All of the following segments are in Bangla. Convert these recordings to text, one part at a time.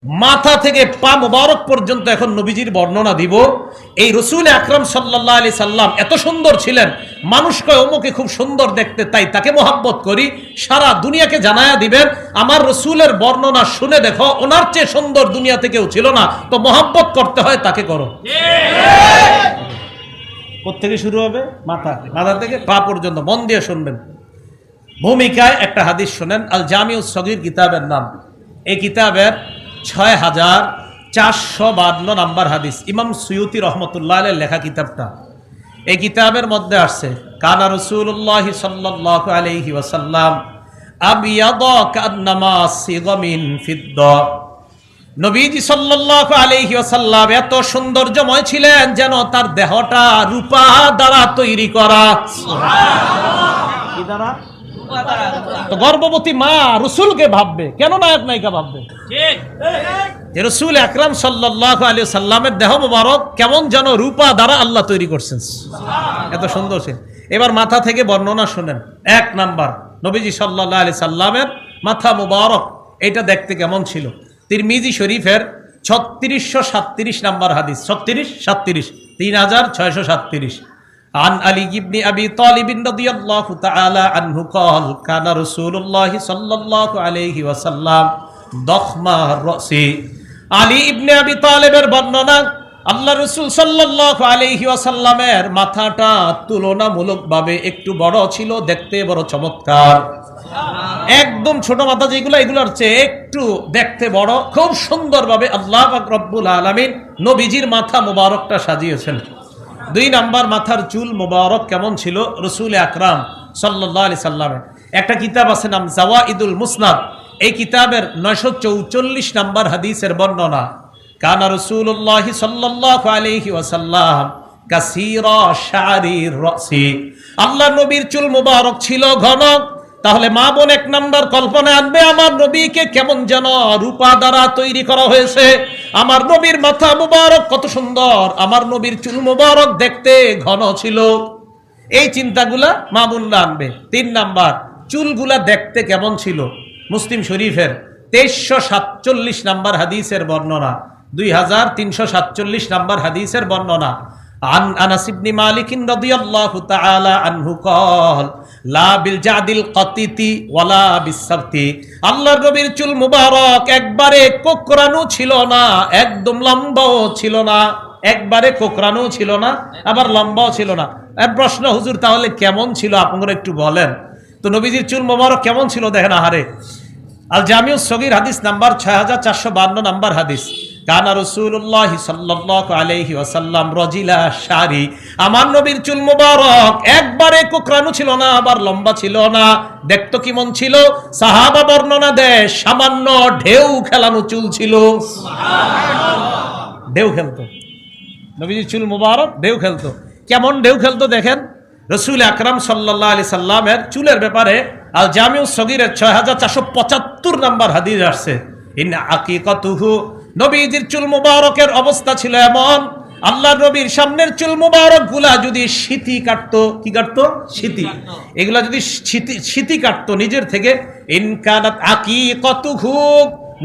মাথা থেকে পা মোবারক পর্যন্ত এখন নবীজির বর্ণনা দিব। এই রসুল আকরাম সাল্লাল্লাহু আলাইহি সাল্লাম এত সুন্দর ছিলেন, মানুষ কয় ওমকে খুব সুন্দর দেখতে, তাই তাকে মোহাব্বত করি। সারা দুনিয়াকে জানায়া দিবেন আমার রসুলের বর্ণনা শুনে দেখো, ওনার চেয়ে সুন্দর দুনিয়াতে কেউ ছিল না, তো মোহাব্বত করতে হয় তাকে করো। কোত্থেকে শুরু হবে? মাথা থেকে পা পর্যন্ত, মন দিয়ে শুনবেন। ভূমিকায় একটা হাদিস শোনেন, আল জামিউস সগীর কিতাবের নাম। এই কিতাবের 6452 নাম্বার হাদিস, ইমাম সুয়ুতি রহমতুল্লাহ আলাইহির লেখা কিতাবটা। এই কিতাবের মধ্যে আসছে কানা রাসূলুল্লাহ সাল্লাল্লাহু আলাইহি ওয়াসাল্লাম আবিয়াদা কান্নামা সিগমিন ফিদ্দা। নবীজি সাল্লাল্লাহু আলাইহি ওয়াসাল্লাম এত সৌন্দর্যময় ছিলেন যেন তার দেহটা রূপা দ্বারা তৈরি করা। সুবহানাল্লাহ। কি দ্বারা? তো গর্ভবতী মা রসুলকে ভাববে, কেন নায়ক নায়িকা ভাববে? যে রসুল আকরাম সাল্লাল্লাহু আলাইহি সাল্লামের দেহ মোবারক কেমন যেন রূপা দ্বারা আল্লাহ তৈরি করছেন, এত সুন্দর ছিল। এবার মাথা থেকে বর্ণনা শুনেন। 1 নাম্বার, নবীজি সাল্লাল্লাহু আলাইহি সাল্লামের মাথা মোবারক এটা দেখতে কেমন ছিল? তিরমিজি শরীফের 3637 নাম্বার হাদিস, 3637, 3637। عن علي بن أبي طالب رضي الله تعالى عنه قال كان رسول الله صلى الله عليه وسلم ضخم الرأس। আলী ইবনে আবি তালেবের বর্ণনা, আল্লাহ রাসূল সাল্লাল্লাহু আলাইহি ওয়াসাল্লামের মাথাটা তুলনামূলকভাবে একটু বড় ছিল, দেখতে বড় চমৎকার। একদম ছোট মাথা যেগুলো, এগুলোর চেয়ে একটু দেখতে বড়, খুব সুন্দরভাবে আল্লাহ পাক রব্বুল আলামিন নবীজির মাথা মোবারকটা সাজিয়েছেন। 2 নাম্বার, মাথার চুল মোবারক কেমন ছিল রসুল আকরাম সাল্লাল্লাহু আলাইহি সাল্লামের? একটা কিতাব আছে নাম জাওয়াইদুল মুসনাদ। এই কিতাবের 944 নাম্বার হাদিসের বর্ণনা, কানা রাসূলুল্লাহ সাল্লাল্লাহু আলাইহি ওয়াসাল্লাম কাসীরা শারির রাসি। আল্লাহ নবীর চুল মোবারক ছিল ঘন। তাহলে মা বোন 1 নাম্বার কল্পনা আনবে, আমার নবীকে কেমন যেন রূপা দ্বারা তৈরি করা হয়েছে। আমার নবীর মাথা মুবারক কত সুন্দর, আমার নবীর চুল মুবারক দেখতে ঘন ছিল। এই চিন্তাগুলা মা বোনরা আনবে। 3 নাম্বার, চুলগুলা দেখতে কেমন ছিল? মুসলিম শরীফের 2347 নাম্বার হাদিসের বর্ণনা, 2347 নাম্বার হাদিসের বর্ণনা। عن أنس بن مالك رضي الله تعالى عنه قال لا بالجعد القطيط ولا بالسبت। আল্লাহর নবীর চুল মুবারক একবারে কোকড়ানো ছিল না, একদম লম্বাও ছিল না। একবারে কোকড়ানো ছিল না, আবার লম্বাও ছিল না। প্রশ্ন, হুজুর তাহলে কেমন ছিল আপনারা একটু বলেন তো? নবীজির চুল মুবারক কেমন ছিল দেখেন। আহারে, আল জামিউস সগীর হাদিস নাম্বার 6452 নাম্বার হাদিস, কানা রাসূলুল্লাহ সাল্লাল্লাহু আলাইহি ওয়াসাল্লাম রাজিলা শারি। আমার নবীর চুল মুবারক একবারে কোকড়ানো ছিল না, আবার লম্বা ছিল না। দেখতো কেমন ছিল? সাহাবা বর্ণনা দেয় সামান্য ঢেউ খেলানো চুল ছিল। সুবহানাল্লাহ। ঢেউ খেলতো নবীজির চুল মুবারক, ঢেউ খেলতো। কেমন ঢেউ খেলতো দেখেন। রসুল আকরাম সাল্লাল্লাহু আলাইহি সাল্লামের চুলের ব্যাপারে আল জামিউস সগীরের 6475 নাম্বার হাদিস আসছে, ইন্না আকিকাতুহু, নবীজির চুল মুবারকের অবস্থা ছিল এমন, আল্লাহর নবীর সামনের চুল মুবারক গুলা যদি শীতি কাটতো, কি কাটতো? শীতি। এগুলা যদি শীতি কাটতো নিজের থেকে, ইনকানাত আকিকাতুহু,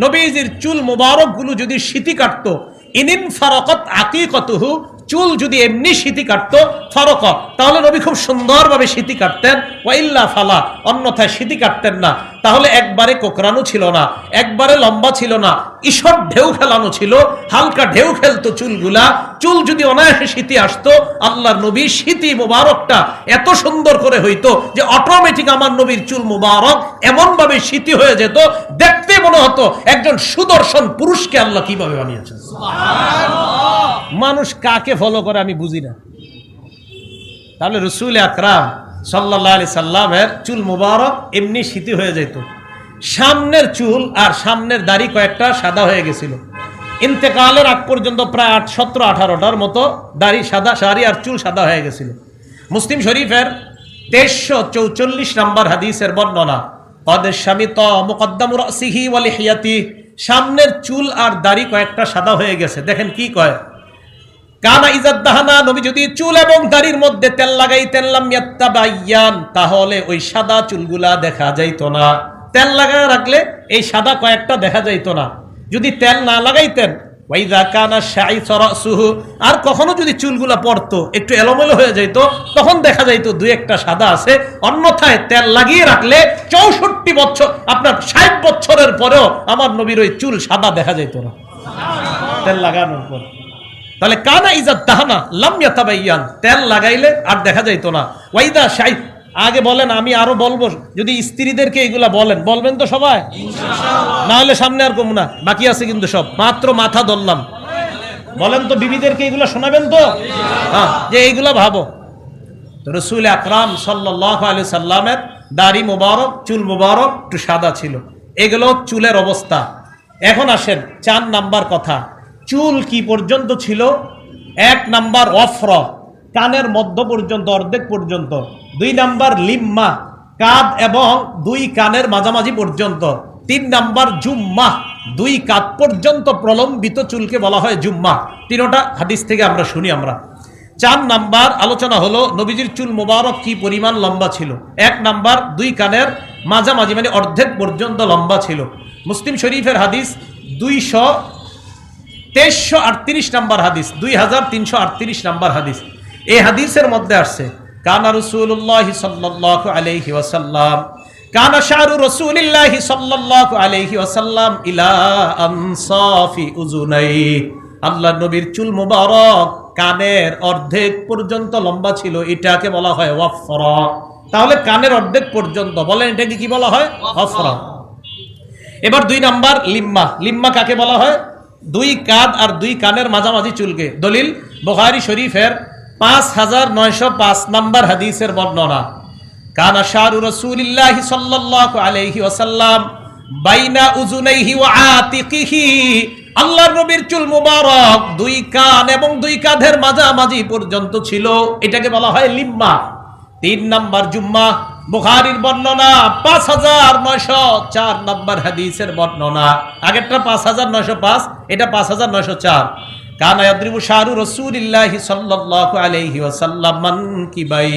নবীজির চুল মুবারক গুলো যদি শীতি কাটতো, ইনিন ফারাকাত আকিকাতুহু, চুল যদি এমনি শীতি কাটতো, ফারাক, তাহলে নবী খুব সুন্দরভাবে শীতি কাটতেন। ওয়াইল্লা ফালা, অন্যথায় শীতি কাটতেন না। তাহলে একবারে কোকড়ানো ছিল না, একবারে লম্বা ছিল না, ঈষৎ ঢেউ খেলানো ছিল, হালকা ঢেউ খেলতো চুলগুলা। চুল যদি অনায়াসে শীতি আসতো, আল্লাহর নবীর শীতি মুবারকটা এত সুন্দর করে হইতো যে অটোমেটিক আমার নবীর চুল মুবারক এমন ভাবে শীতি হয়ে যেত, দেখতে মনে হতো একজন সুদর্শন পুরুষকে আল্লাহ কিভাবে বানিয়েছেন। সুবহানাল্লাহ। মানুষ কাকে ফলো করে আমি বুঝি না। তাহলে রাসূল আকরাম সাল্লাল্লাহু আলাইহি সাল্লামের চুল মুবারক এমনি শীতি হয়ে যেত। সামনের চুল আর সামনের দাড়ি কয়েকটা সাদা হয়ে গেছিল। ইন্তেকালের আগ পর্যন্ত প্রায় 17-18টার মতো দাড়ি সাদা, শাড়ি আর চুল সাদা হয়ে গেছিল। মুসলিম শরীফের 2344 নাম্বার হাদিসের বর্ণনা, কদ শামিত মুকদ্দামু রাসিহি ওয়া লিহিয়াতি, সামনের চুল আর দাড়ি কয়েকটা সাদা হয়ে গেছে। দেখেন কি কয়, কানা ইজাদ্দাহানা, নবী যদি চুল এবং দাড়ির মধ্যে তেল লাগাইতেন, লাম ইয়াত্তাবায়ান, তাহলে ওই সাদা চুলগুলা দেখা যাইতো না। তেল লাগায় রাখলে এই সাদা কয়েকটা দেখা যাইতো না। যদি তেল না লাগাইতেন, ওয়াইদা কানা শাইসা রাসুহু, আর কখনো যদি চুলগুলা পড়তো একটু এলোমেলো হয়ে যেত, তখন দেখা যাইতো দুই একটা সাদা আছে। অন্যথায় তেল লাগিয়ে রাখলে 64 বছর, আপনার 60 বছরের পরেও আমার নবীর ওই চুল সাদা দেখা যাইত না তেল লাগানোর পর। তাহলে কানা ইজা দাহানা লাম ইয়াতাবাইয়ান, তেল লাগাইলে আর দেখা যাইতো না। ওয়াইদা শাই, আগে বলেন, আমি আরো বলবো, যদি স্ত্রীদেরকে এগুলা বলবেন তো সবাই, না হলে সামনে আর কম না, বাকি আছে কিন্তু সব, মাত্র মাথা ধরলাম। বলেন তো বিবিদেরকে এগুলা শোনাবেন তো, হ্যাঁ, যে এইগুলা ভাবো। রাসূল আকরাম সাল্লাল্লাহু আলাইহি সাল্লামের দাড়ি মোবারক, চুল মোবারক একটু সাদা ছিল। এগুলো চুলের অবস্থা। এখন আসেন 4 নাম্বার কথা, চুল কি পর্যন্ত ছিল? 1 নাম্বার অফর, কানের মধ্য পর্যন্ত, অর্ধেক পর্যন্ত। 2 নাম্বার লিম্মা, কাঁধ এবং 2 কানের মাঝামাঝি পর্যন্ত। 3 নাম্বার জুম্মা, 2 কাঁধ পর্যন্ত প্রলম্বিত চুলকে বলা হয় জুম্মা। 3টা হাদিস থেকে আমরা শুনি আমরা। 4 নাম্বার আলোচনা হলো নবীজির চুল মোবারক কি পরিমাণ লম্বা ছিল। 1 নাম্বার 2 কানের মাঝামাঝি মানে অর্ধেক পর্যন্ত লম্বা ছিল। মুসলিম শরীফের হাদিস 2338 নাম্বার হাদিস, 2338 নাম্বার হাদিস। এই হাদিসের মধ্যে আসছে কানা রাসূলুল্লাহি সাল্লাল্লাহু আলাইহি ওয়াসাল্লাম, কানা শা'রু রাসূলিল্লাহি সাল্লাল্লাহু আলাইহি ওয়াসাল্লাম ইলা আনসাফি উযুনাই, আল্লাহর নবীর চুল মোবারক কানের অর্ধেক পর্যন্ত লম্বা ছিল, এটাকে বলা হয় ওয়াফরা। তাহলে কানের অর্ধেক পর্যন্ত, বলেন এটাকে কি বলা হয়? ওয়াফরা। এবার 2 নাম্বার লিম্মা, লিম্মা কাকে বলা হয়? 2 কাঁধ আর 2 কানের মাঝামাঝি চুলকে। দলিল বুখারী শরীফের 5905 নাম্বার হাদিসের বর্ণনা, কানা শা'রু রাসূলিল্লাহি সাল্লাল্লাহু আলাইহি ওয়াসাল্লাম বাইনা উযুনাইহি ওয়া আতিকিহি, আল্লাহর নবীর চুল মুবারক 2 কান এবং 2 কাঁধের মাঝামাঝি পর্যন্ত ছিল, এটাকে বলা হয় লিম্মা। 3 নাম্বার জুম্মা, বুখারীর বর্ণনা 5904 নাম্বার হাদিসের বর্ণনা। আগেরটা 5905, এটা 5904। কানা ইয়াদরিবু শা'রু রাসূলিল্লাহি সাল্লাল্লাহু আলাইহি ওয়াসাল্লাম মানকিবাই,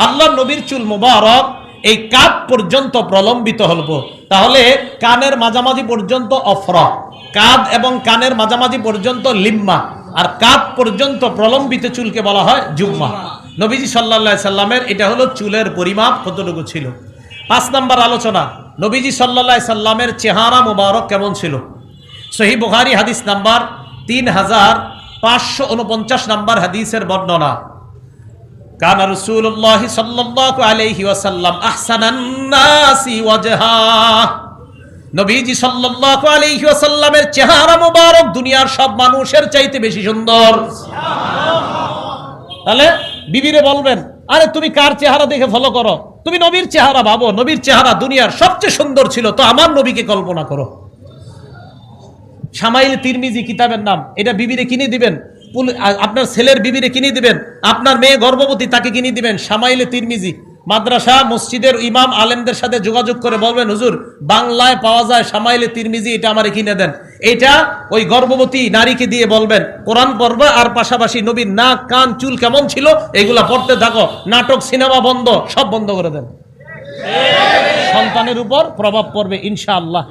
আল্লাহর নবীর চুল মুবারক এই কাঁধ পর্যন্ত প্রলম্বিত হলো। তাহলে কানের মাঝামাঝি পর্যন্ত অফরা, কাঁধ এবং কানের মাঝামাঝি পর্যন্ত লিম্মা, আর কাঁধ পর্যন্ত প্রলম্বিত চুলকে বলা হয় জুম্মা। নবীজি সাল্লাল্লাহু আলাইহি সাল্লামের এটা হলো চুলের পরিমাপ কতটুকু ছিল। 5 নাম্বার আলোচনা, নবীজি সাল্লাল্লাহু আলাইহি সাল্লামের চেহারা মুবারক কেমন ছিল। সহিহ বুখারী হাদিস নাম্বার 3549 নাম্বার হাদিসের বর্ণনা, কানা রাসূলুল্লাহি সাল্লাল্লাহু আলাইহি ওয়াসাল্লাম আহসানান নাসি ওয়াজহা, নবীজি সাল্লাল্লাহু আলাইহি ওয়াসাল্লামের চেহারা মুবারক দুনিয়ার সব মানুষের চাইতে বেশি সুন্দর। তাহলে বিবিরে বলবেন, আরে তুমি কার চেহারা দেখে ফলো করো? তুমি নবীর চেহারা ভাবো, নবীর চেহারা দুনিয়ার সবচেয়ে সুন্দর ছিল, তো আমার নবীকে কল্পনা করো। শামাইল তিরমিজি কিতাবের নাম, এটা বিবিরে কিনে দিবেন, আপনার ছেলের বিবিরে কিনে দিবেন, আপনার মেয়ে গর্ভবতী তাকে কিনে দিবেন শামাইল তিরমিজি। মাদ্রাসা মসজিদের ইমাম আলেমদের সাথে যোগাযোগ করে বলবেন, হুজুর বাংলায় পাওয়া যায় শামাইল তিরমিজি, এটা আমারে কিনে দেন। এটা ওই গর্ভবতী নারীকে দিয়ে বলবেন কোরআন পড়বে, আর পাশাপাশি নবীর নাক কান চুল কেমন ছিল এগুলা পড়তে থাকো, নাটক সিনেমা বন্ধ, সব বন্ধ করে দেন। সন্তানের উপর প্রভাব পড়বে ইনশাআল্লাহ।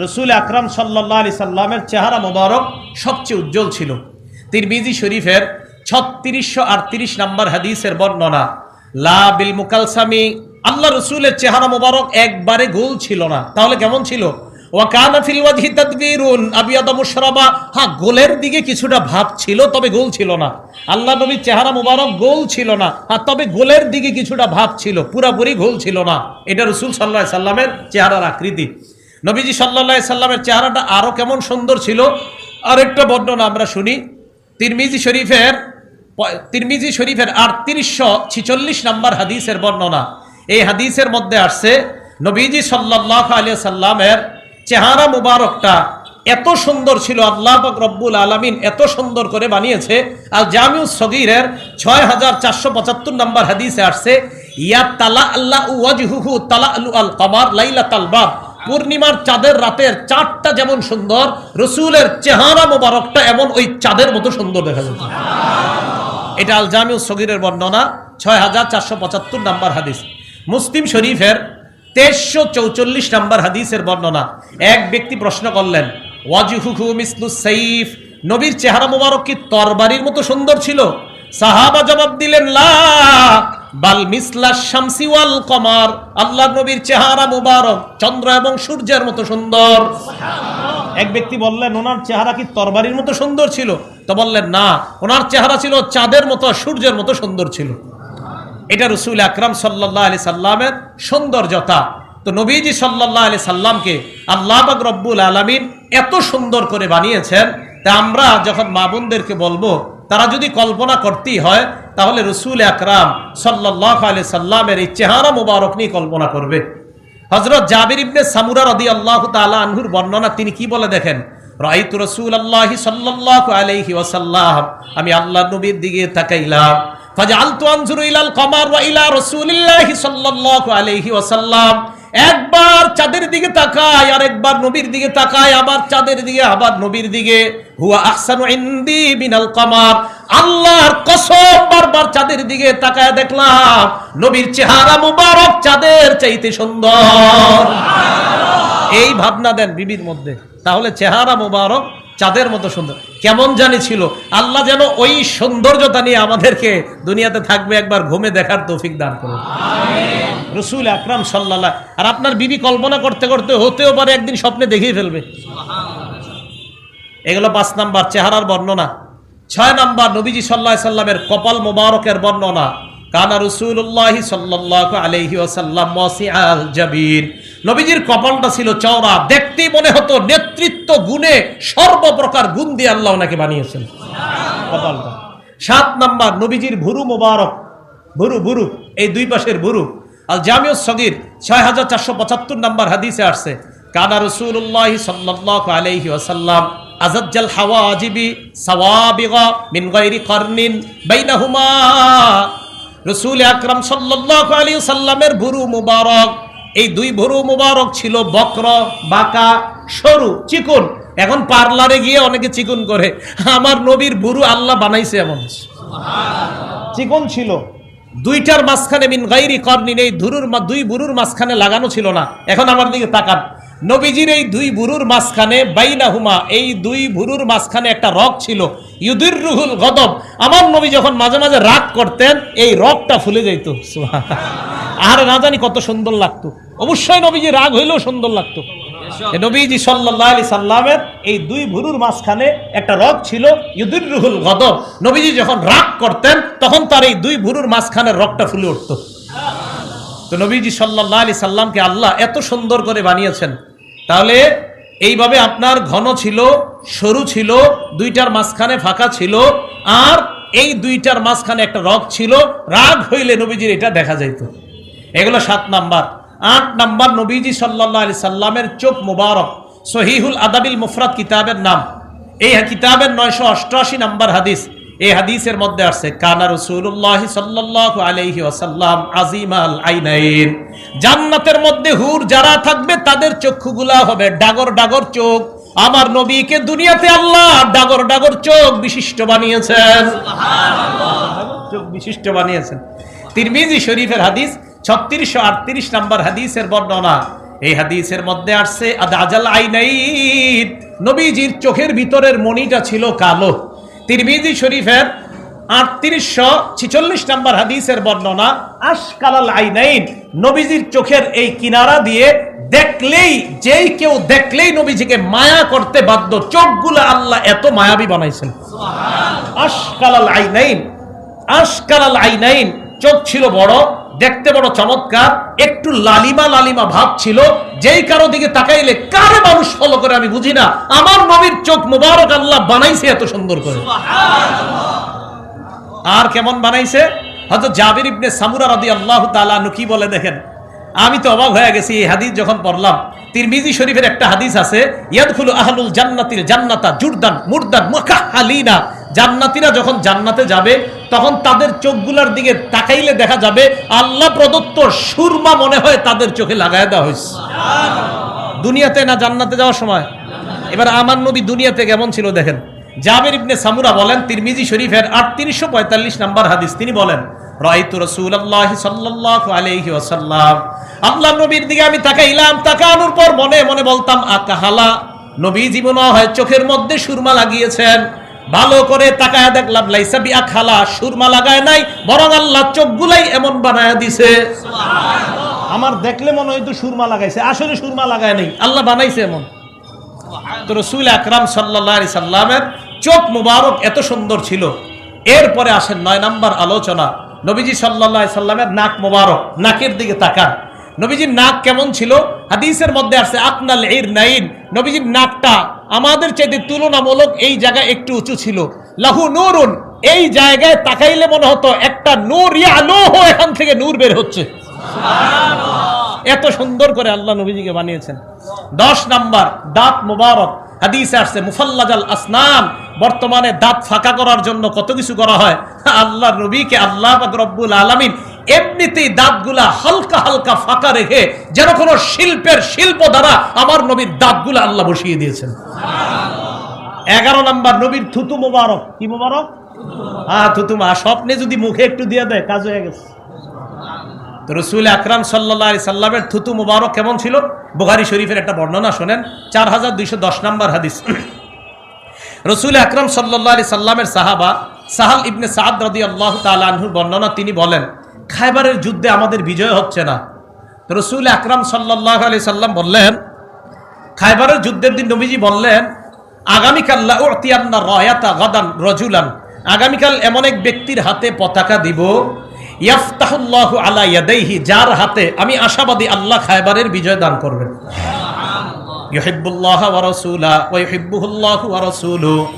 রাসূল আকরাম সাল্লাল্লাহু আলাইহি সাল্লামের চেহারা মোবারক সবচেয়ে উজ্জ্বল ছিল। তিরমিজি শরীফের 3638 নাম্বার হাদিসের বর্ণনা, লা বিল মুকালসামি, আল্লাহ রাসূলের চেহারা মোবারক একবারে গোল ছিল না। তাহলে কেমন ছিল? ওয়া কানা ফিল ওয়াজহি তাদবিরুন আবিয়াদ মুশরাবা, হ্যাঁ গোলের দিকে কিছুটা ভাব ছিল, তবে গোল ছিল না। আল্লাহ নবীর চেহারা মোবারক গোল ছিল না, হ্যাঁ তবে গোলের দিকে কিছুটা ভাব ছিল, পুরাপুরি গোল ছিল না। এটা রাসূল সাল্লাল্লাহু আলাইহি সাল্লামের চেহারার আকৃতি। নবীজি সাল্লাল্লাহু আলাইহি সাল্লামের চেহারাটা আরো কেমন সুন্দর ছিল, আরেকটা বর্ণনা আমরা শুনি। তিরমিজি শরীফের 3846 নাম্বার হাদিসের বর্ণনা। এই হাদিসের মধ্যে আসছে নবীজি সাল্লাল্লাহু আলাইহি সাল্লামের চেহারা মুবারকটা এত সুন্দর ছিল, আল্লাহ পাক রব্বুল আলামিন এত সুন্দর করে বানিয়েছে। আল জামিউস সগীরের 6475 নাম্বার হাদিসে আসছে, ইয়া তালাআল্লাহু ওয়াজহুহু তালাআলু আল কমার লাইলাতাল বাদ, পূর্ণিমার চাঁদের রাতের চাঁদটা যেমন সুন্দর, রাসূলের চেহারা মুবারকটা এমন ওই চাঁদের মতো সুন্দর দেখা যেত। এটা আল জামিউস সগীরের বর্ণনা, 6475 নাম্বার হাদিস। মুসলিম শরীফের 2344 নম্বর হাদিসের বর্ণনা। এক ব্যক্তি প্রশ্ন করলেন, ওয়াজহুহু মিসলুস সাইফ, নবীর চেহারা মুবারক কি তরবারির মতো সুন্দর ছিল? সাহাবা জবাব দিলেন, লা বাল মিসলাশ শামসি ওয়াল কমার, আল্লাহর নবীর চেহারা মুবারক চন্দ্র এবং সূর্যের মতো সুন্দর। এক ব্যক্তি বললেন, ওনার চেহারা কি তরবারির মতো সুন্দর ছিল? তো বললেন, না, ওনার চেহারা ছিল চাঁদের মতো, সূর্যের মতো সুন্দর ছিল। এটা রাসূল আকরাম সাল্লাল্লাহু আলাইহি সাল্লামের সৌন্দর্যতা। তো নবীজি সাল্লাল্লাহু আলাইহি সাল্লামকে আল্লাহ পাক রব্বুল আলামিন এত সুন্দর করে বানিয়েছেন। তা আমরা যখন মা বোনদেরকে বলবো, তারা যদি কল্পনা করতেই হয়, তাহলে রাসূল আকরাম সাল্লাল্লাহু আলাইহি সাল্লামের এই চেহারা মুবারক নিয়ে কল্পনা করবে। হযরত জাবির ইবনে সামুরা রাদিয়াল্লাহু তাআলা আনহুর বর্ণনা, তিনি কি বলে দেখেন, রাআইতু রাসূলুল্লাহি সাল্লাল্লাহু আলাইহি ওয়াসাল্লাম, আমি আল্লাহর নবীর দিকে তাকাইলাম, ফাজআলতু আনজুরু ইলাল কমার ওয়া ইলা রাসূলিল্লাহি সাল্লাল্লাহু আলাইহি ওয়াসাল্লাম, একবার চাঁদের দিকে তাকায়, আর একবার নবীর দিকে তাকায়, আবার চাঁদের দিকে, আবার নবীর দিকে। হুয়া আহসানু ইনদি মিনাল কমার, আল্লাহর কসম, বারবার চাঁদের দিকে তাকায় দেখলাম নবীর চেহারা মুবারক চাঁদের চাইতে সুন্দর। এই ভাবনা দেন বিবির মধ্যে, তাহলে চেহারা মুবারক চাঁদের মতো সুন্দর কেমন জানি ছিল। আল্লাহ যেন ওই সৌন্দর্যতা নিয়ে আমাদেরকে দুনিয়াতে থাকবে একবার ঘুমে দেখার তৌফিক দান করুন, আমিন। রাসূল আকরাম সাল্লাল্লাহু, আর আপনার বিবি কল্পনা করতে করতে হতেও পারে একদিন স্বপ্নে দেখিয়ে ফেলবে। এগুলো 5 নাম্বার চেহারার বর্ণনা। 6 নাম্বার নবীজি সাল্লাল্লাহু আলাইহি সাল্লামের কপাল মোবারকের বর্ণনা। কানা রাসূলুল্লাহি সাল্লাল্লাহু আলাইহি ওয়াসাল্লাম ওয়াসিআল জাবিন, নবীজির কপালটা ছিল চওড়া, দেখতেই মনে হতো নেতৃত্ব গুণে সর্বপ্রকার গুণ দিয়ে আল্লাহ ওনাকে বানিয়েছেন কপালটা। 7 নাম্বার নবীজির ভুরু মোবারক, ভুরু এই দুই পাশের ভুরু। আল জামিউস সগীর 6475 নাম্বার হাদিসে আসছে, কানা রাসূলুল্লাহি সাল্লাল্লাহু আলাইহি ওয়াসাল্লাম আযাজ্জাল হাওয়াজিবি সাওয়াবিগা মিন গায়রি কারনিন বাইনাহুমা, রাসূল আকরাম সাল্লাল্লাহু আলাইহি ওয়াসাল্লামের ভুরু মুবারক, এই দুই ভুরু মুবারক ছিল বক্র, বাঁকা, সরু, চিকন। এখন পার্লারে গিয়ে অনেকে চিকন করে, আমার নবীর ভুরু আল্লাহ বানাইছে এমন চিকন ছিল। দুইটার মাঝখানে মিন গায়রি কারনিন, এই দুই ভুরুর মাঝখানে লাগানো ছিল না। এখন আমার দিকে তাকান, নবীজির এই দুই ভুরুর মাঝখানে বাইনাহুমা, এই দুই ভুরুর মাঝখানে একটা রগ ছিল, ইউদিররুহুল গদব, আমার নবী যখন মাঝে মাঝে রাগ করতেন এই রগটা ফুলে যেত। আর না জানি কত সুন্দর লাগতো। অবশ্যই নবীজি রাগ হইলেও সুন্দর লাগতো। নবীজি সাল্লাল্লাহু আলাইহি সাল্লামের এই দুই ভুরুর মাঝখানে একটা রগ ছিল, ইউদিররুহুল গদব, নবীজি যখন রাগ করতেন তখন তার এই দুই ভুরুর মাঝখানে রগটা ফুলে উঠত। তো নবীজি সাল্লাল্লাহু আলাইহি সাল্লামকে আল্লাহ এত সুন্দর করে বানিয়েছেন। তাহলে এইভাবে আপনার ঘন ছিল, সরু ছিল, দুইটার মাঝখানে ফাঁকা ছিল, আর এই দুইটার মাঝখানে একটা রগ ছিল, রাগ হইলে নবীজির এটা দেখা যাইত। এগুলো 7 নাম্বার। 8 নাম্বার নবীজি সাল্লাল্লাহু আলাইহি সাল্লামের চোখ মুবারক। সহিহুল আদাবিল মুফরাদ কিতাবের নাম, এই কিতাবের 988 নাম্বার হাদিস। এই হাদিসের মধ্যে আছে, কানা রাসূলুল্লাহি সাল্লাল্লাহু আলাইহি ওয়াসাল্লাম আজিমাল আইনাইন, জান্নাতের মধ্যে হুর যারা থাকবে তাদের চক্ষুগুলা হবে ডাগর ডাগর চোখ। আমার নবীকে দুনিয়াতে আল্লাহ ডাগর ডাগর চোখ বিশিষ্ট বানিয়েছেন, সুবহানাল্লাহ, চোখ বিশিষ্ট বানিয়েছেন। তিরমিজি শরীফের হাদিস 3638 নাম্বার হাদিসের বর্ণনা। এই হাদিসের মধ্যে আসছে, আদাজাল আইনাইন, নবীজির চোখের ভিতরের মণিটা ছিল কালো। তিরমিজি শরীফের 3846 নাম্বার হাদিসের বর্ণনা, আশকালাল আইনাইন, নবীজির চোখের এই কিনারা দিয়ে দেখলেই, যেই কেউ দেখলেই নবীজিকে মায়া করতে বাধ্য, চোখগুলো আল্লাহ এত মায়াবী বানাইছেন, সুবহানাল্লাহ। আশকালাল আইনাইন, আশকালাল আইনাইন, চোখ ছিল বড়, দেখতে বড় চমৎকার, একটু লালিমা লালিমা ভাব ছিল, যেই কারো দিকে তাকাইলে কারে মানুষ ফলো করে আমি বুঝি না, আমার নবীর চোখ মুবারক আল্লাহ বানাইছে এত সুন্দর করে, সুবহানাল্লাহ। আর কেমন বানাইছে? হযরত জাবির ইবনে সামুরা রাদিয়াল্লাহু তাআলা আনহু কি বলে দেখেন, আমি তো অবাক হয়ে গেছি এই হাদিস যখন পড়লাম। তিরমিজি শরীফের একটা হাদিস আছে, ইয়াদখুলু আহলুল জান্নাতিল জান্নাতা জুরদান মুরদান মুকাহহালিনা, জান্নাতীরা যখন জান্নাতে যাবে তখন তাদের চোখগুলোর দিকে তাকাইলে দেখা যাবে আল্লাহ প্রদত্ত সুরমা মনে হয় তাদের চোখে লাগায় দেওয়া হয়েছে, সুবহানাল্লাহ। দুনিয়াতে না জান্নাতে যাওয়ার সময়। এবার আমার নবী দুনিয়াতে কেমন ছিল দেখেন। জাবির ইবনে সামুরা বলেন, তিরমিজি শরীফের 3845 নাম্বার হাদিস, তিনি বলেন, রাআইতু রাসূলুল্লাহি সাল্লাল্লাহু আলাইহি ওয়াসাল্লাম, আল্লাহর নবীর দিকে আমি তাকাইলাম, তাকানোর পর মনে মনে বলতাম আকাহালা, নবীজি মনে হয় চোখের মধ্যে সুরমা লাগিয়েছেন। ভালো করে তাকায়া দেখলাম লাইসা বি আখালা, সুরমা লাগায় নাই, বরং আল্লাহ চোখগুলাই এমন বানায়া দিছে সুবহানাল্লাহ। আমার দেখলে মনে হয়তো সুরমা লাগাইছে, আসলে সুরমা লাগায় নাই, আল্লাহ বানাইছে এমন। তো রাসূল আকরাম সাল্লাল্লাহু আলাইহি সাল্লামের চোখ মুবারক এত সুন্দর ছিল। এরপরে আসেন 9 নাম্বার আলোচনা, নবীজি সাল্লাল্লাহু আলাইহি সাল্লামের নাক মুবারক, নাকের দিকে তাকান। নবীজির নাক কেমন ছিল? হাদিসের মধ্যে আছে আকনাল ইরনাইন, নবীজির নাকটা আমাদের চাইতে তুলনামূলক এই জায়গায় একটু উঁচু ছিল। লাহু নূরুন, এই জায়গায় তাকাইলে মনে হতো একটা নূর ইয়ালুহু, এখান থেকে নূর বের হচ্ছে সুবহানাল্লাহ। এত সুন্দর করে আল্লাহ নবীজিকে বানিয়েছেন। 10 নাম্বার দাঁত মুবারক, হাদিসে আসছে মুফাল্লাজাল আসনান, বর্তমানে দাঁত ফাঁকা করার জন্য কত কিছু করা হয়, আল্লাহর নবীকে আল্লাহ পাক রব্বুল আলামিন এমনিতেই দাঁতগুলা হালকা হালকা ফাঁকা রেখে যেন কোনো শিল্পের শিল্প দ্বারা আমার নবীর দাঁতগুলা আল্লাহ বসিয়ে দিয়েছেন সুবহানাল্লাহ। 11 নাম্বার নবীর থুতু মুবারক, কি মুবারক? হ্যাঁ থুতু, স্বপ্নে যদি মুখে একটু দিয়ে দেয় কাজ হয়ে গেছে। তো রাসূল আকরাম সাল্লাল্লাহু আলাইহি সাল্লামের থুতু মুবারক কেমন ছিল? বুখারী শরীফের একটা বর্ণনা শুনেন, 4210 নাম্বার হাদিস। রাসূল আকরাম সাল্লাল্লাহু আলাইহি সাল্লামের সাহাবা সাহাল ইবনে সাদ রাদিয়াল্লাহু তাআলা আনহুর বর্ণনা, তিনি বলেন খায়বারের যুদ্ধে আমাদের বিজয় হচ্ছে না। তো রাসূল আকরাম সাল্লাল্লাহু আলাইহি সাল্লাম বললেন, খায়বারের যুদ্ধের দিন নবীজি বললেন আগামীকাল লা উতিয়ান্না রায়াতা গাদান রাজুলান, আগামীকাল এমন এক ব্যক্তির হাতে পতাকা দিব, ইয়াফতাহুল্লাহু আলা ইয়াদাইহি, যার হাতে আমি আশাবাদী আল্লাহ খায়বারের বিজয় দান করবেন সুবহানাল্লাহ। ইউহিব্বুল্লাহ ওয়া রাসূলা ওয়া ইউহিব্বুহুল্লাহু ওয়া রাসূলুহু,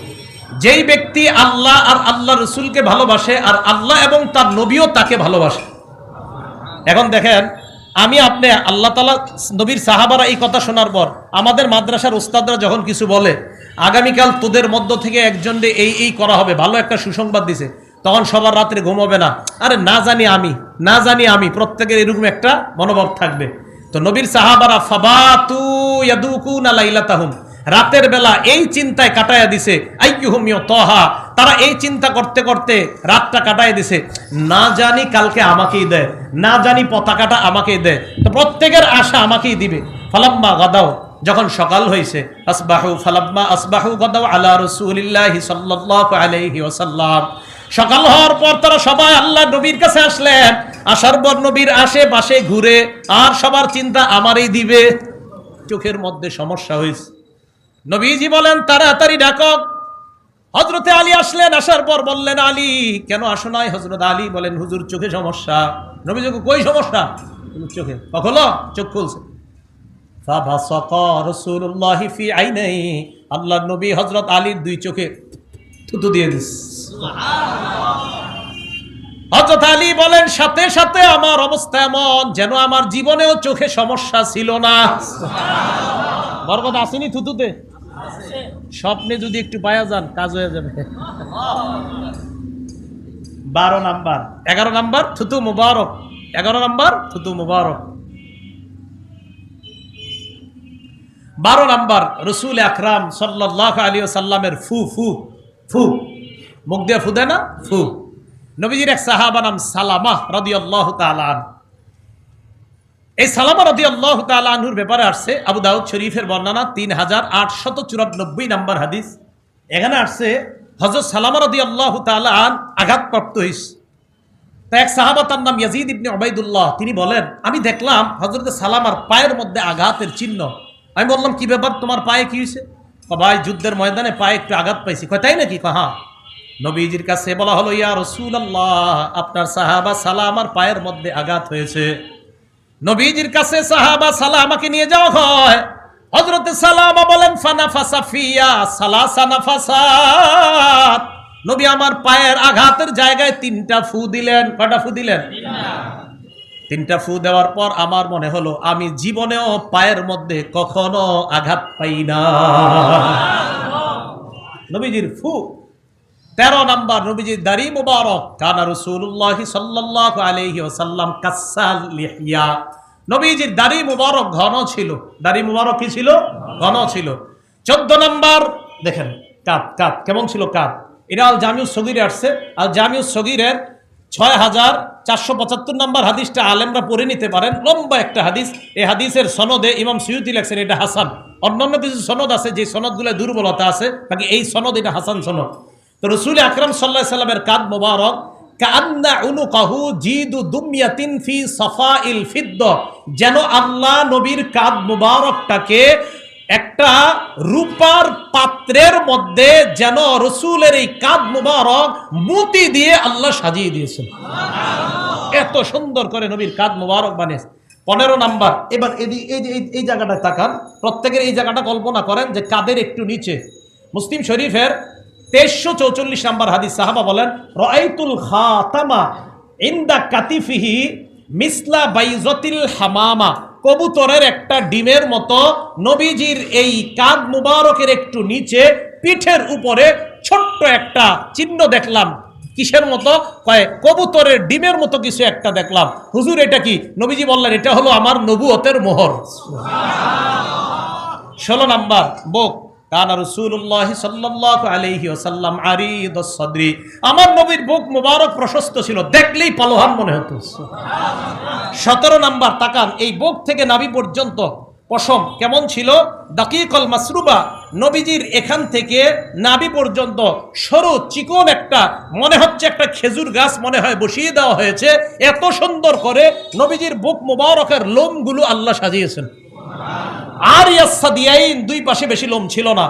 যেই ব্যক্তি আল্লাহ আর আল্লাহ রাসূলকে ভালোবাসে আর আল্লাহ এবং তার নবীও তাকে ভালোবাসে। এখন দেখেন, আমি আপনি আল্লাহ তাআলা নবীর সাহাবারা এই কথা শোনার পর আমাদের মাদ্রাসার উস্তাদরা যখন কিছু বলে আগামীকাল তোদের মধ্য থেকে একজনকে এই করা হবে, ভালো একটা সুসংবাদ দিছে, তখন সবার রাত্রে ঘুমাবে না, আরে না জানি আমি, প্রত্যেকের এরকম একটা মনোভাব থাকবে। তো নবীর সাহাবারা ফাবাতু ইয়াদুকুনা লাইলাতাহুম, রাতের বেলা এই চিন্তায় কাটায়া দিছে, আইয়ুহুম ইউতাহা, তারা এই চিন্তা করতে করতে রাতটা কাটায় দিছে, না জানি কালকে আমাকেই দেয়, না জানি পতাকাটা আমাকেই দেয়, তো প্রত্যেকের আশা আমাকেই দিবে। ফালাম্মা গাদাও, যখন সকাল হয়েছে, আসবাহু ফালাম্মা আসবাহু গাদাও আলা রাসূলিল্লাহি সাল্লাল্লাহু আলাইহি ওয়াসাল্লাম, সকাল হওয়ার পর তারা সবাই আল্লাহ নবীর কাছে আসলেন, আসার পর নবীর আশেপাশে ঘুরে আর সবার চিন্তা আমারই দিবে। চোখের মধ্যে সমস্যা হয়েছে, নবীজি বলেন তাড়াতাড়ি ডাকো। হযরতে আলী আসলেন, আসার পর বললেন আলী কেন আসো নাই? হযরত আলী বলেন হুজুর চোখে সমস্যা। নবীজি কই সমস্যা? চোখে। কখনো চোখ খুলছে। ফাবাসাকা রাসূলুল্লাহি ফি আইনাই, আল্লাহর নবী হযরত আলীর দুই চোখে থুতু দিয়ে দিস সুবহানাল্লাহ। হযরত আলী বলেন সাথে সাথে আমার অবস্থা এমন যেন আমার জীবনেও চোখে সমস্যা ছিল না সুবহানাল্লাহ। বরকত আসেনি থুতুতে? আছে। স্বপ্নে যদি একটু পায়া যান কাজ হয়ে যাবে। 12 নাম্বার, 11 নাম্বার থুতু মুবারক, 11 নাম্বার থুতু মুবারক। 12 নাম্বার রাসূল আকরাম সাল্লাল্লাহু আলাইহি ওয়াসাল্লামের ফু ফু ফু, মুখ দিয়ে ফু দেয় না, ফু। নবীজির এক সাহাবা নাম সালামা রাদিয়াল্লাহু তাআলা আনহু, এই সালামা রাদিয়াল্লাহু তাআলা আনহুর ব্যাপারে আসছে আবু দাউদ শরীফের বর্ণনা 3894 নাম্বার হাদিস। এখানে আসছে হযরত সালামা রাদিয়াল্লাহু তাআলা আঘাতপ্রাপ্ত হয়েছে। তা এক সাহাবা তার নাম ইয়াজিদ ইবনে উবাইদুল্লাহ, তিনি বলেন আমি দেখলাম হযরত সালামার পায়ের মধ্যে আঘাতের চিহ্ন। আমি বললাম কি ব্যাপার, তোমার পায়ে কি হয়েছে? ভাই যুদ্ধের ময়দানে পায়ে একটু আঘাত পাইছি। কয় তাই নাকি? হ্যাঁ। নবীজির কাছে বলা হলো ইয়া রাসূলুল্লাহ, আপনার সাহাবা সালামার পায়ের মধ্যে আঘাত হয়েছে। নবীজির কাছে সাহাবা সালামাকে নিয়ে যাওয়া হয়। হযরত সালামা বলেন ফানাফাসা ফিয়া সালাসা নাফাসাত, নবী আমার পায়ের আঘাতের জায়গায় 3টা ফু দিলেন। কয়টা ফু দিলেন? 3টা ফু দেওয়ার পর আমার মনে হলো আমি জীবনেও পায়ের মধ্যে কখনো আঘাত পাই না। নবীজির ফু। 13 নাম্বার নবীজির দাড়ি মুবারক, কানা রাসূলুল্লাহ সাল্লাল্লাহু আলাইহি ওয়াসাল্লাম কাসাল লিহিয়া, নবীজির দাড়ি মুবারক ঘন ছিল। দাড়ি মুবারক কি ছিল? ঘন ছিল। 14 নাম্বার দেখেন কাত, কাত কেমন ছিল কাত? এটা আল জামিউস সগীরে আসছে। আল জামিউস সগীরের 6475 নম্বর হাদিসটা আলেমরা পড়ে নিতে পারেন, লম্বা একটা হাদিস। এই হাদিসের সনদে ইমাম সুয়ুতি লেখছেন এটা হাসান। অন্যান্য কিছু সনদ আছে যে সনদগুলো দুর্বলতা আছে, বাকি এই সনদ এটা হাসান সনদ। তো রাসূল আকরাম সাল্লাল্লাহু আলাইহি সাল্লামের কাঁধ মোবারক কান্না উনুকাহু জিদু দুমিয়াতিন ফি সাফাইল ফিদ্দা, যেন আল্লাহ নবীর কাঁধ মোবারকটাকে একটা রূপার পাত্রের মধ্যে যেন রসুলের এই কাঁধ মুবারক মতি দিয়ে আল্লাহ সাজিয়ে দিয়েছেন। এত সুন্দর করে নবীর কাঁধ মুবারক বানিয়েছে। 15 নাম্বার, এবার এই জায়গাটা তাকান, প্রত্যেকের এই জায়গাটা কল্পনা করেন যে কাঁধের একটু নিচে। মুসলিম শরীফের 2344 নাম্বার হাদিস, সাহাবা বলেন রাআইতুল খাতামা ইনদা কাতিফিহি মিসলা বাইজাতিল হামামা, কবুতরের একটা ডিমের মতো নবীজির এই কাঁধ মুবারকের একটু নিচে পিঠের উপরে ছোট্ট একটা চিহ্ন দেখলাম। কিসের মতো? কয় কবুতরের ডিমের মতো কিছু একটা দেখলাম। হুজুর এটা কি? নবীজি বললেন এটা হলো আমার নবুয়তের মোহর। 16 নাম্বার বুক, কানা রাসূলুল্লাহ সাল্লাল্লাহু আলাইহি ওয়াসাল্লাম আরিদাস সাদরি, আমার নবীর বুক মুবারক প্রশস্ত ছিল, দেখলেই পালোহান মনে হতো। 17 নাম্বার তাকান, এই বুক থেকে নাভি পর্যন্ত পশম কেমন ছিল? দাকিকল মাসরুবা, নবীজির এখান থেকে নাভি পর্যন্ত সরু চিকন একটা, মনে হচ্ছে একটা খেজুর গাছ মনে হয় বসিয়ে দেওয়া হয়েছে। এত সুন্দর করে নবীজির বুক মুবারকের লোমগুলো আল্লাহ সাজিয়েছেন। আর ইয়াসাদিয়াইন, দুই পাশে বেশি লোম ছিল না।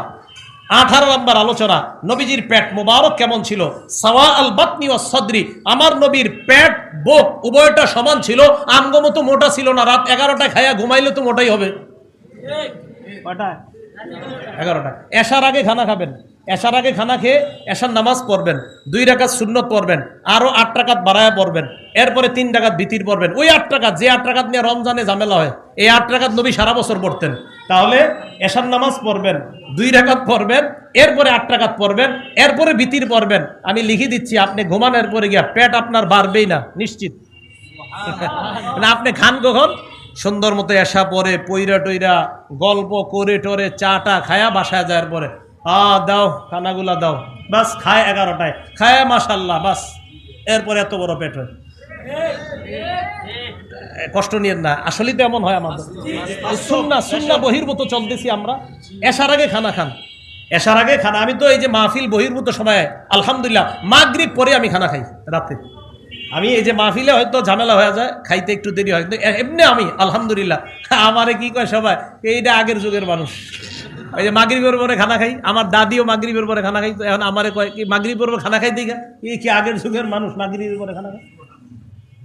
18 নম্বর আলোচনা, নবীজির পেট মুবারক কেমন ছিল? সাওয়া আল বাতনি ওয়াস সাদরি, আমার নবীর পেট বুক উভয়টা সমান ছিল, আমগো মতো মোটা ছিল না। রাত 11টায় খায়া ঘুমাইলে তো মোটাই হবে। 11টা এশার আগে খানা খাবেন, এশার আগে খানা খেয়ে এশার নামাজ পড়বেন, 2 রাকাত সুন্নত পড়বেন, আরো 8 রাকাত বাড়ায়া পড়বেন, এরপরে 3 রাকাত ভিতির পড়বেন। ওই 8 রাকাত, যে 8 রাকাত নিয়ে রমজানে ঝামেলা হয়, এই 8 রাকাত নবী সারা বছর পড়তেন। তাহলে এশার নামাজ পড়বেন, 2 রাকাত পড়বেন, এরপরে 8 রাকাত পড়বেন, এরপরে ভিতির পড়বেন। আমি লিখে দিচ্ছি, আপনি ঘুমানোর পরে গিয়া পেট আপনার বাড়বেই না নিশ্চিত। না আপনি খান কখন? সুন্দর মতো এসা পরে পইরা টইরা গল্প করে টরে চাটা খায়া বাসায় যাওয়ার পরে দাও খানাগুলা দাও, বাস খায় 11টায়, খায় মাশাল্লাহ, বাস এরপরে এত বড় পেট হয়। কষ্ট নিয়েন না, আসলেই তো এমন হয় আমাদের। সুন্নাহ বহির্ভূত চলতেছি আমরা। এশার আগে খানা খান, এশার আগে খানা। আমি তো এই যে মাহফিল বহির্ভূত সময় আলহামদুলিল্লাহ মাগরিব পরে আমি খানা খাই রাতে। আমি এই যে মাহফিলে হয়তো ঝামেলা হয়ে যায়, খাইতে একটু দেরি হয়, কিন্তু এমনি আমি আলহামদুলিল্লাহ। আমারে কি কয় সবাই, এইটা আগের যুগের মানুষ। ওই যে মাগরিবের পরে খানা খাই, আমার দাদিও মাগরিবের পরে খানা খাই, তো এখন আমারে কয় কি মাগরিবের পরে খানা খাই দিঘা, এই কি আগের যুগের মানুষ মাগরিবের পরে খানা খায়?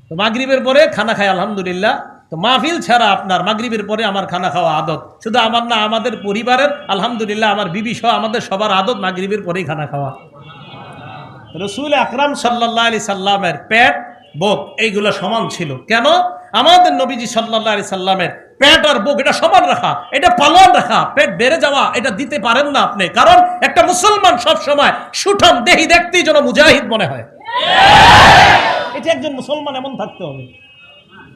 তো মাগরিবের পরে খানা খাই আলহামদুলিল্লাহ। তো মাহফিল ছাড়া আপনার মাগরিবের পরে আমার খানা খাওয়া আদত, শুধু আমার না, আমাদের পরিবারের আলহামদুলিল্লাহ, আমার বিবি সহ আমাদের সবার আদত মাগরিবের পরেই খানা খাওয়া। রাসূল আকরাম সাল্লাল্লাহু আলাইহি সাল্লামের পেট বুক এইগুলো সমান ছিল। কেন? আমাদের নবীজি সাল্লাল্লাহু আলাইহি সাল্লামের পেট আর বুক এটা সমান রাখা, এটা পালন রাখা। পেট বেড়ে যাওয়া এটা দিতে পারেন না আপনি, কারণ একটা মুসলমান সব সময় সুঠাম দেহি দেখতেই যেন মুজাহিদ মনে হয়। এটা একজন মুসলমান এমন থাকতে হবে।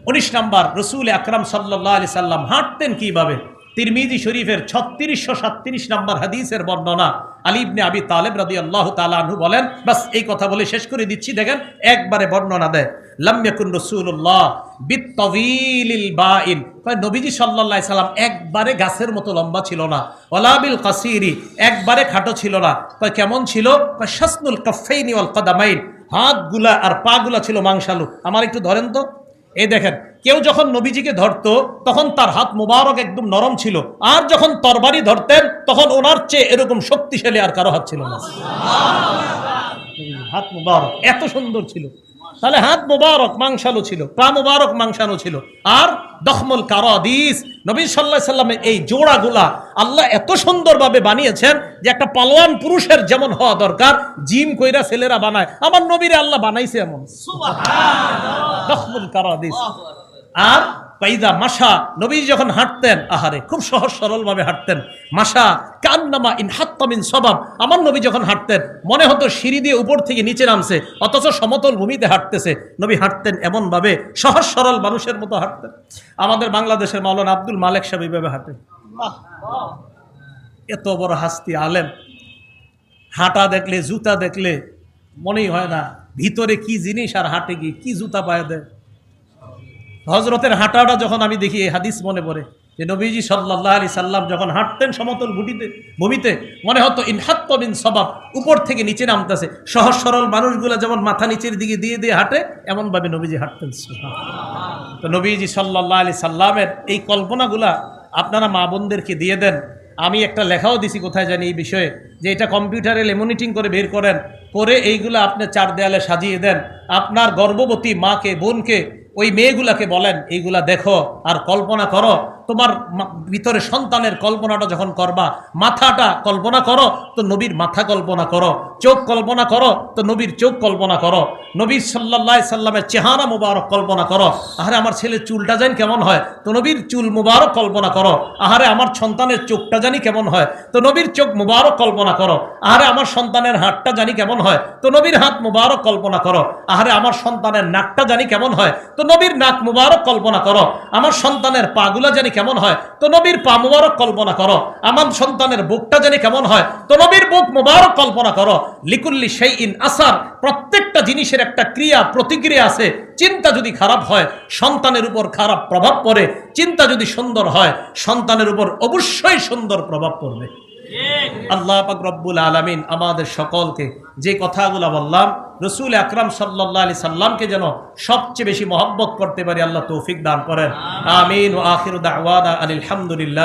19 নাম্বার, রাসূল আকরাম সাল্লাল্লাহু আলাইহি সাল্লাম হাঁটতেন কিভাবে? তিরমিজি শরীফের 3637 নাম্বার হাদিসের বর্ণনা। আলী ইবনে আবি তালেব রাদিয়াল্লাহু তাআলা আনহু বলেন, বাস এই কথা বলে শেষ করে দিচ্ছি, দেখেন একবারে বর্ণনা দেয়। লাম ইয়াকুন রাসূলুল্লাহ বিতাওয়িলিল বাইন, নবীজি সাল্লাল্লাহু আলাইহি সাল্লাম একবারে গাছের মতো লম্বা ছিল না, ওয়ালা বিল কাসিরি, একবারে খাটো ছিল না। কেমন ছিল? শাসনুল কাফাইনি ওয়াল কদামাইন, হাতগুলা আর পাগুলা ছিল মাংসালু। আমার একটু ধরেন তো, এই দেখেন, কেউ যখন নবীজিকে ধরতো তখন তার হাত মুবারক একদম নরম ছিল, আর যখন তরবারি ধরতেন তখন ওনার চেয়ে এরকম শক্তিশালী আর কারো হাত ছিল না। হাত মুবারক এত সুন্দর ছিল। তাহলে হাত মুবারক মাংসালু ছিল, পা মুবারক মাংসালু ছিল। আর দখমুল কারাদিস, নবী সাল্লাল্লাহু আলাইহি সাল্লামের এই জোড়াগুলা আল্লাহ এত সুন্দরভাবে বানিয়েছেন যে একটা পালোয়ান পুরুষের যেমন হওয়া দরকার, জিম কইরা ছেলেরা বানায়, আমার নবীরে আল্লাহ বানাইছে এমন। সুবহানাল্লাহ, দখমুল কারাদিস। আর পাইদা মাশা, নবী যখন হাঁটতেন, আহারে খুব সহজ সরল ভাবে হাঁটতেন। মাশা কান্নামা ইন হাত্তা মিন সবাব, আমার নবী যখন হাঁটতেন মনে হতো সিঁড়ি দিয়ে উপর থেকে নিচে নামছে, অথচ সমতল ভূমিতে হাঁটতেছে। নবী হাঁটতেন এমন ভাবে, সহজ সরল মানুষের মতো হাঁটতেন। আমাদের বাংলাদেশের মাওলানা আব্দুল মালেক সাহেব এইভাবে হাঁটেন। এত বড় হাস্তি আলেম, হাঁটা দেখলে, জুতা দেখলে মনেই হয় না ভিতরে কি জিনিস আর হাঁটে গিয়ে কি জুতা পায়ে দেয়। হজরতের হাঁটাটা যখন আমি দেখি এই হাদিস মনে পড়ে যে নবীজি সাল্লাল্লাহু আলাইহি সাল্লাম যখন হাঁটতেন সমতল ভূমিতে মনে হতো ইনহাত্ত বিন সবাব, উপর থেকে নিচে নামতেছে। সহজ সরল মানুষগুলা যেমন মাথা নিচের দিকে দিয়ে দিয়ে হাঁটে, এমনভাবে নবীজি হাঁটতেন। তো নবীজি সাল্লাল্লাহু আলাইহি সাল্লামের এই কল্পনাগুলা আপনারা মা বোনদেরকে দিয়ে দেন। আমি একটা লেখাও দিছি কোথায় জানি এই বিষয়ে, যে এটা কম্পিউটারে লেমিনেটিং করে বের করেন, করে এইগুলা আপনি চার দেয়ালে সাজিয়ে দেন। আপনার গর্ভবতী মাকে, বোনকে, ওই মেয়েগুলাকে বলেন এইগুলা দেখো আর কল্পনা করো। তোমার ভিতরে সন্তানের কল্পনাটা যখন করবা, মাথাটা কল্পনা করো তো নবীর মাথা কল্পনা করো, চোখ কল্পনা করো তো নবীর চোখ কল্পনা করো, নবী সাল্লাল্লাহু আলাইহি সাল্লামের চেহারা মুবারক কল্পনা করো। আহারে আমার ছেলের চুলটা জানি কেমন হয়, তো নবীর চুল মুবারক কল্পনা করো। আহারে আমার সন্তানের চোখটা জানি কেমন হয়, তো নবীর চোখ মুবারক কল্পনা করো। আহারে আমার সন্তানের হাতটা জানি কেমন হয়, তো নবীর হাত মুবারক কল্পনা করো। আহারে আমার সন্তানের নাকটা জানি কেমন হয়, তো নবীর নাক মুবারক কল্পনা করো। আমার সন্তানের পাগুলা জানি কেমন হয়, তো নবীর পা মুবারক কল্পনা করো। আমার সন্তানের বুকটা জানি কেমন হয়, তো নবীর বুক মুবারক কল্পনা করো। লিকুল্লি শাইইন আসার, প্রত্যেকটা জিনিসের একটা ক্রিয়া প্রতিক্রিয়া আছে। চিন্তা যদি খারাপ হয় সন্তানের উপর খারাপ প্রভাব পড়ে, চিন্তা যদি সুন্দর হয় সন্তানের উপর অবশ্যই সুন্দর প্রভাব পড়বে। আল্লাহ পাক রব্বুল আলামিন আমাদের সকলকে যে কথাগুলো বললাম রাসূল আকরাম সাল্লাল্লাহু আলাইহি সাল্লামকে যেন সবচেয়ে বেশি মহব্বত করতে পারি, আল্লাহ তৌফিক দান করেন। আমিন ওয়া আখিরু দাওয়ানা আলহামদুলিল্লাহ।